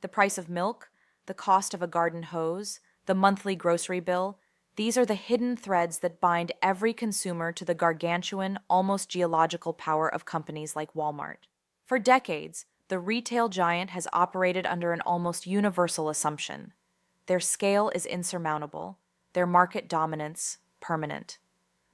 The price of milk, the cost of a garden hose, the monthly grocery bill, these are the hidden threads that bind every consumer to the gargantuan, almost geological power of companies like Walmart. For decades, the retail giant has operated under an almost universal assumption. Their scale is insurmountable, their market dominance permanent.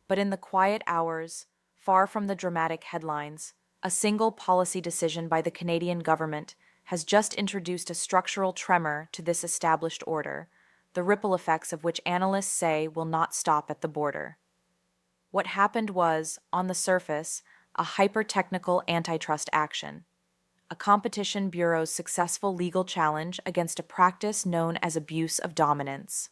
But in the quiet hours, far from the dramatic headlines, a single policy decision by the Canadian government has just introduced a structural tremor to this established order, the ripple effects of which analysts say will not stop at the border. What happened was, on the surface, a hyper-technical antitrust action, a competition bureau's successful legal challenge against a practice known as abuse of dominance.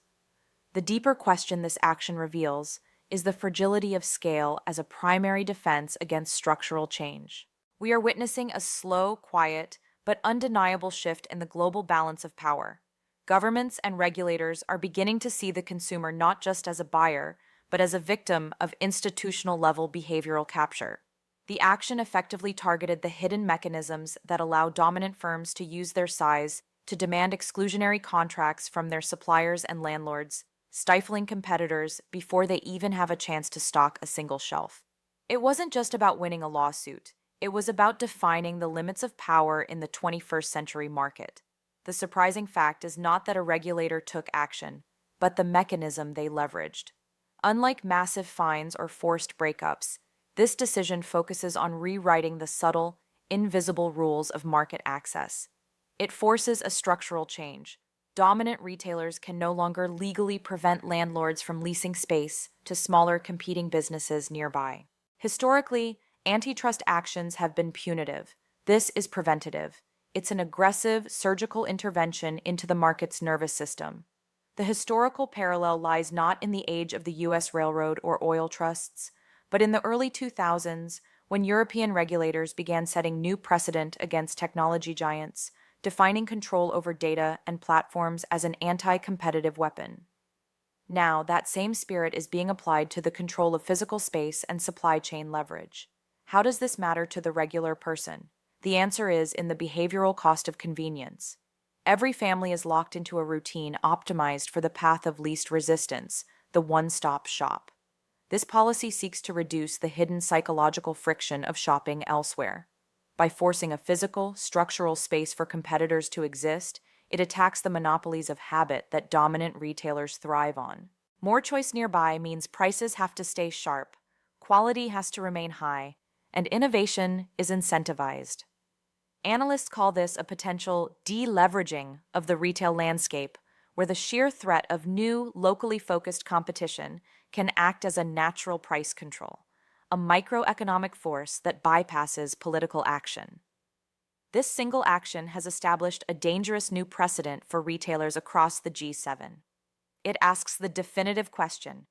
The deeper question this action reveals is the fragility of scale as a primary defense against structural change. We are witnessing a slow, quiet, but undeniable shift in the global balance of power. Governments and regulators are beginning to see the consumer not just as a buyer, but as a victim of institutional-level behavioral capture. The action effectively targeted the hidden mechanisms that allow dominant firms to use their size to demand exclusionary contracts from their suppliers and landlords, stifling competitors before they even have a chance to stock a single shelf. It wasn't just about winning a lawsuit. It was about defining the limits of power in the 21st century market. The surprising fact is not that a regulator took action, but the mechanism they leveraged. Unlike massive fines or forced breakups, this decision focuses on rewriting the subtle, invisible rules of market access. It forces a structural change. Dominant retailers can no longer legally prevent landlords from leasing space to smaller competing businesses nearby. Historically, antitrust actions have been punitive. This is preventative. It's an aggressive, surgical intervention into the market's nervous system. The historical parallel lies not in the age of the U.S. railroad or oil trusts, but in the early 2000s, when European regulators began setting new precedent against technology giants, defining control over data and platforms as an anti-competitive weapon. Now, that same spirit is being applied to the control of physical space and supply chain leverage. How does this matter to the regular person? The answer is in the behavioral cost of convenience. Every family is locked into a routine optimized for the path of least resistance, the one-stop shop. This policy seeks to reduce the hidden psychological friction of shopping elsewhere. By forcing a physical, structural space for competitors to exist, it attacks the monopolies of habit that dominant retailers thrive on. More choice nearby means prices have to stay sharp, quality has to remain high, and innovation is incentivized. Analysts call this a potential deleveraging of the retail landscape, where the sheer threat of new, locally focused competition can act as a natural price control, a microeconomic force that bypasses political action. This single action has established a dangerous new precedent for retailers across the G7. It asks the definitive question: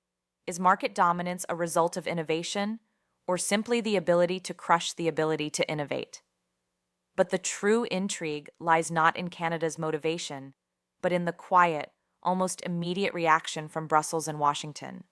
is market dominance a result of innovation, or simply the ability to crush the ability to innovate? But the true intrigue lies not in Canada's motivation, but in the quiet, almost immediate reaction from Brussels and Washington.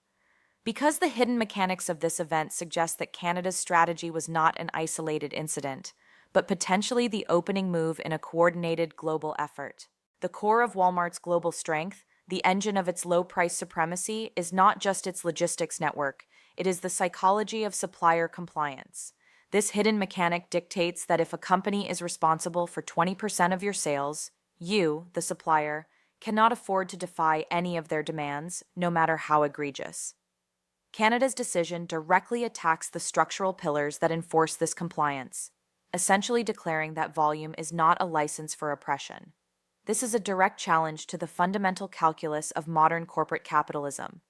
Because the hidden mechanics of this event suggest that Canada's strategy was not an isolated incident, but potentially the opening move in a coordinated global effort. The core of Walmart's global strength, the engine of its low-price supremacy, is not just its logistics network, it is the psychology of supplier compliance. This hidden mechanic dictates that if a company is responsible for 20% of your sales, you, the supplier, cannot afford to defy any of their demands, no matter how egregious. Canada's decision directly attacks the structural pillars that enforce this compliance, essentially declaring that volume is not a license for oppression. This is a direct challenge to the fundamental calculus of modern corporate capitalism.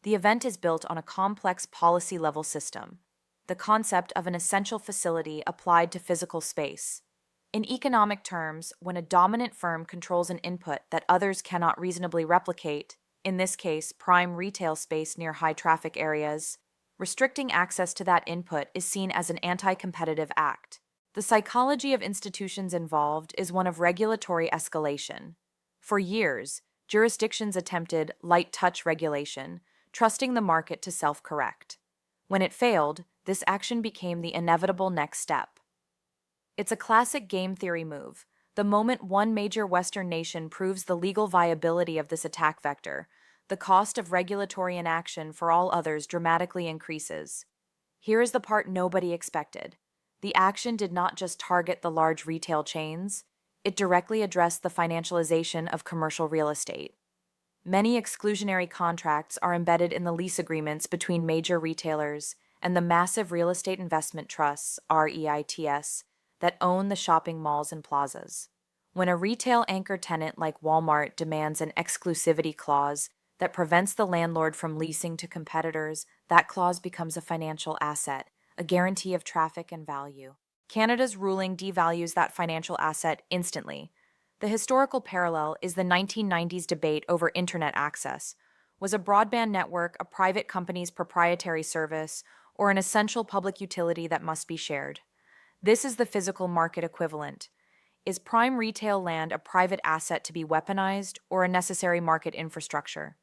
The event is built on a complex policy-level system, the concept of an essential facility applied to physical space. In economic terms, when a dominant firm controls an input that others cannot reasonably replicate, in this case, prime retail space near high-traffic areas, restricting access to that input is seen as an anti-competitive act. The psychology of institutions involved is one of regulatory escalation. For years, jurisdictions attempted light-touch regulation, trusting the market to self-correct. When it failed, this action became the inevitable next step. It's a classic game theory move. The moment one major Western nation proves the legal viability of this attack vector, the cost of regulatory inaction for all others dramatically increases. Here is the part nobody expected. The action did not just target the large retail chains, it directly addressed the financialization of commercial real estate. Many exclusionary contracts are embedded in the lease agreements between major retailers and the massive real estate investment trusts, REITs, that own the shopping malls and plazas. When a retail anchor tenant like Walmart demands an exclusivity clause that prevents the landlord from leasing to competitors, that clause becomes a financial asset, a guarantee of traffic and value. Canada's ruling devalues that financial asset instantly. The historical parallel is the 1990s debate over internet access. Was a broadband network a private company's proprietary service or an essential public utility that must be shared? This is the physical market equivalent. Is prime retail land a private asset to be weaponized or a necessary market infrastructure?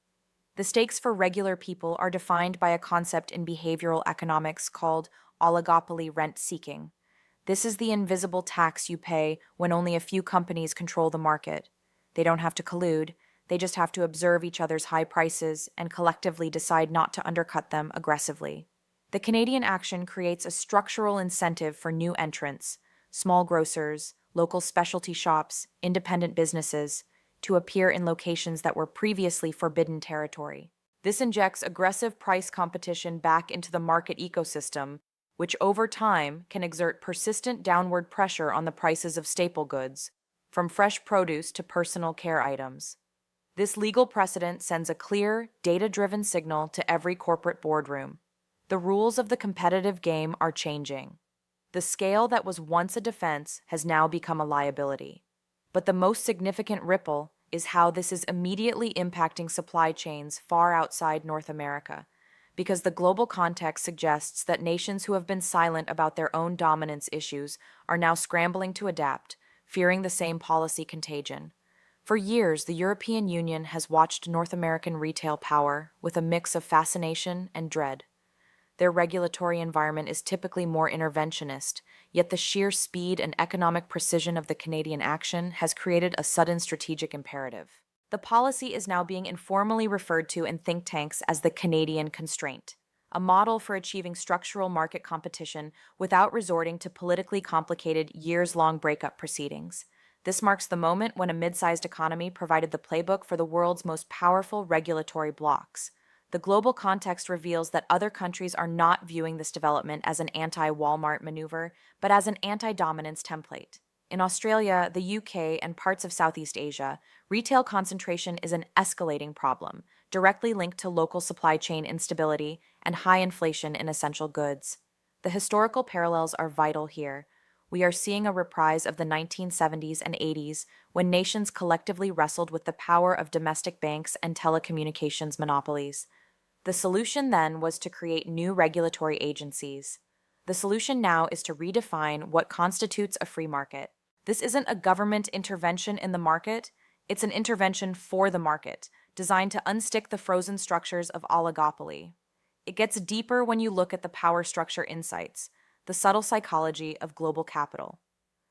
The stakes for regular people are defined by a concept in behavioral economics called oligopoly rent seeking. This is the invisible tax you pay when only a few companies control the market. They don't have to collude, they just have to observe each other's high prices and collectively decide not to undercut them aggressively. The Canadian action creates a structural incentive for new entrants, small grocers, local specialty shops, independent businesses, to appear in locations that were previously forbidden territory. This injects aggressive price competition back into the market ecosystem, which over time can exert persistent downward pressure on the prices of staple goods, from fresh produce to personal care items. This legal precedent sends a clear, data-driven signal to every corporate boardroom. The rules of the competitive game are changing. The scale that was once a defense has now become a liability. But the most significant ripple is how this is immediately impacting supply chains far outside North America, because the global context suggests that nations who have been silent about their own dominance issues are now scrambling to adapt, fearing the same policy contagion. For years, the European Union has watched North American retail power with a mix of fascination and dread. Their regulatory environment is typically more interventionist, yet the sheer speed and economic precision of the Canadian action has created a sudden strategic imperative. The policy is now being informally referred to in think tanks as the Canadian constraint, a model for achieving structural market competition without resorting to politically complicated, years-long breakup proceedings. This marks the moment when a mid-sized economy provided the playbook for the world's most powerful regulatory blocs. The global context reveals that other countries are not viewing this development as an anti-Walmart maneuver, but as an anti-dominance template. In Australia, the UK, and parts of Southeast Asia, retail concentration is an escalating problem, directly linked to local supply chain instability and high inflation in essential goods. The historical parallels are vital here. We are seeing a reprise of the 1970s and 80s when nations collectively wrestled with the power of domestic banks and telecommunications monopolies. The solution then was to create new regulatory agencies. The solution now is to redefine what constitutes a free market. This isn't a government intervention in the market, it's an intervention for the market, designed to unstick the frozen structures of oligopoly. It gets deeper when you look at the power structure insights, the subtle psychology of global capital.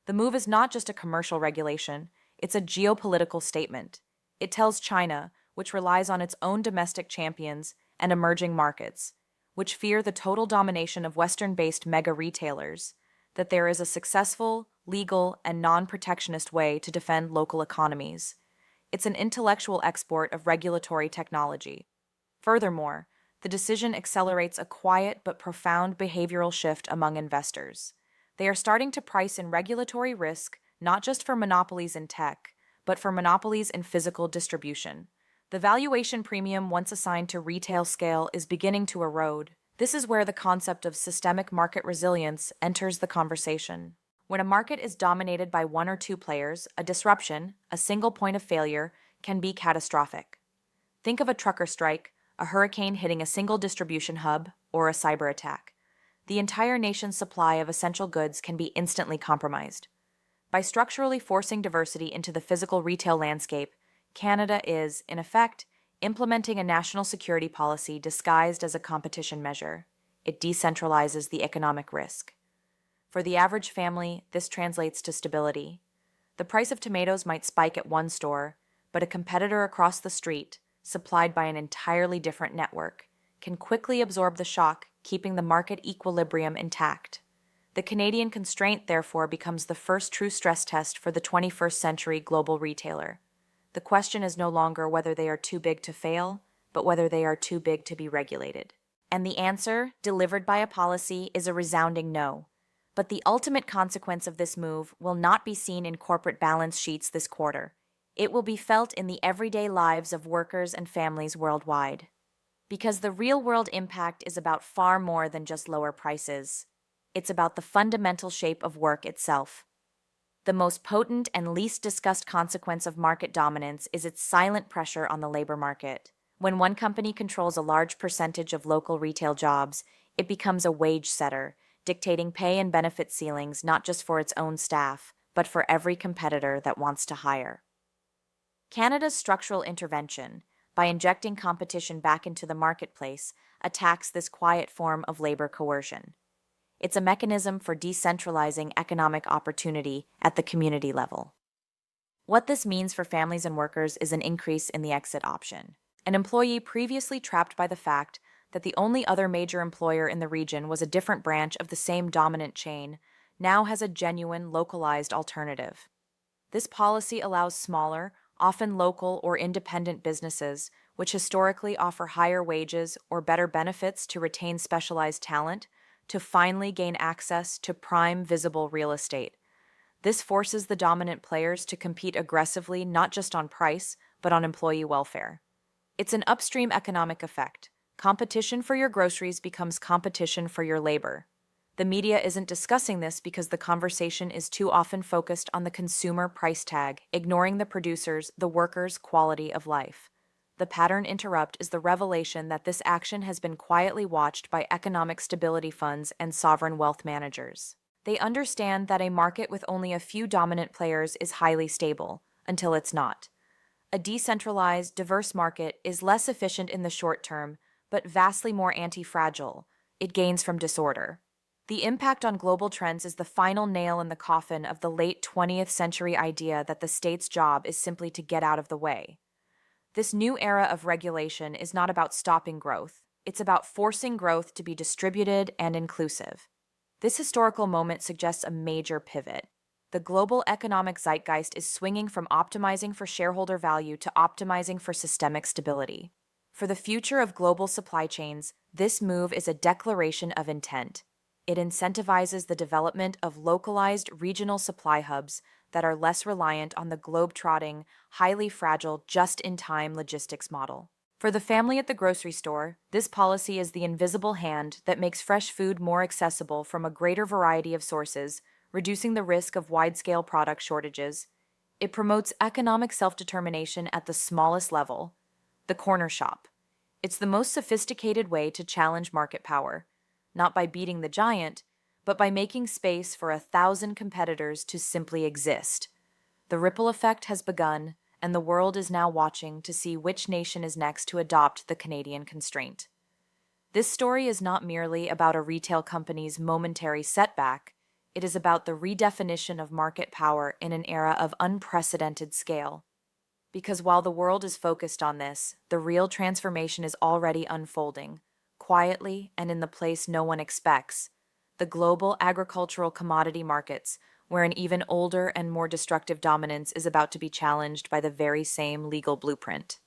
The move is not just a commercial regulation, it's a geopolitical statement. It tells China, which relies on its own domestic champions and emerging markets, which fear the total domination of Western-based mega retailers, that there is a successful, legal, and non-protectionist way to defend local economies. It's an intellectual export of regulatory technology. Furthermore, the decision accelerates a quiet but profound behavioral shift among investors. They are starting to price in regulatory risk not just for monopolies in tech, but for monopolies in physical distribution. The valuation premium once assigned to retail scale is beginning to erode. This is where the concept of systemic market resilience enters the conversation. When a market is dominated by one or two players, a disruption, a single point of failure, can be catastrophic. Think of a trucker strike, a hurricane hitting a single distribution hub, or a cyber attack. The entire nation's supply of essential goods can be instantly compromised. By structurally forcing diversity into the physical retail landscape, Canada is, in effect, implementing a national security policy disguised as a competition measure. It decentralizes the economic risk. For the average family, this translates to stability. The price of tomatoes might spike at one store, but a competitor across the street, supplied by an entirely different network, can quickly absorb the shock, keeping the market equilibrium intact. The Canadian constraint, therefore, becomes the first true stress test for the 21st century global retailer. The question is no longer whether they are too big to fail, but whether they are too big to be regulated. And the answer, delivered by a policy, is a resounding no. But the ultimate consequence of this move will not be seen in corporate balance sheets this quarter. It will be felt in the everyday lives of workers and families worldwide. Because the real-world impact is about far more than just lower prices. It's about the fundamental shape of work itself. The most potent and least discussed consequence of market dominance is its silent pressure on the labor market. When one company controls a large percentage of local retail jobs, it becomes a wage setter, dictating pay and benefit ceilings not just for its own staff, but for every competitor that wants to hire. Canada's structural intervention, by injecting competition back into the marketplace, attacks this quiet form of labor coercion. It's a mechanism for decentralizing economic opportunity at the community level. What this means for families and workers is an increase in the exit option. An employee previously trapped by the fact that the only other major employer in the region was a different branch of the same dominant chain now has a genuine, localized alternative. This policy allows smaller, often local or independent businesses, which historically offer higher wages or better benefits to retain specialized talent, to finally gain access to prime, visible real estate. This forces the dominant players to compete aggressively not just on price, but on employee welfare. It's an upstream economic effect. Competition for your groceries becomes competition for your labor. The media isn't discussing this because the conversation is too often focused on the consumer price tag, ignoring the producers, the workers' quality of life. The pattern interrupt is the revelation that this action has been quietly watched by economic stability funds and sovereign wealth managers. They understand that a market with only a few dominant players is highly stable, until it's not. A decentralized, diverse market is less efficient in the short term, but vastly more anti-fragile. It gains from disorder. The impact on global trends is the final nail in the coffin of the late 20th century idea that the state's job is simply to get out of the way. This new era of regulation is not about stopping growth. It's about forcing growth to be distributed and inclusive. This historical moment suggests a major pivot. The global economic zeitgeist is swinging from optimizing for shareholder value to optimizing for systemic stability. For the future of global supply chains, this move is a declaration of intent. It incentivizes the development of localized regional supply hubs that are less reliant on the globe-trotting, highly fragile, just-in-time logistics model. For the family at the grocery store, this policy is the invisible hand that makes fresh food more accessible from a greater variety of sources, reducing the risk of wide-scale product shortages. It promotes economic self-determination at the smallest level, the corner shop. It's the most sophisticated way to challenge market power, not by beating the giant, but by making space for 1,000 competitors to simply exist. The ripple effect has begun, and the world is now watching to see which nation is next to adopt the Canadian constraint. This story is not merely about a retail company's momentary setback. It is about the redefinition of market power in an era of unprecedented scale. Because while the world is focused on this, the real transformation is already unfolding, quietly and in the place no one expects, the global agricultural commodity markets, where an even older and more destructive dominance is about to be challenged by the very same legal blueprint.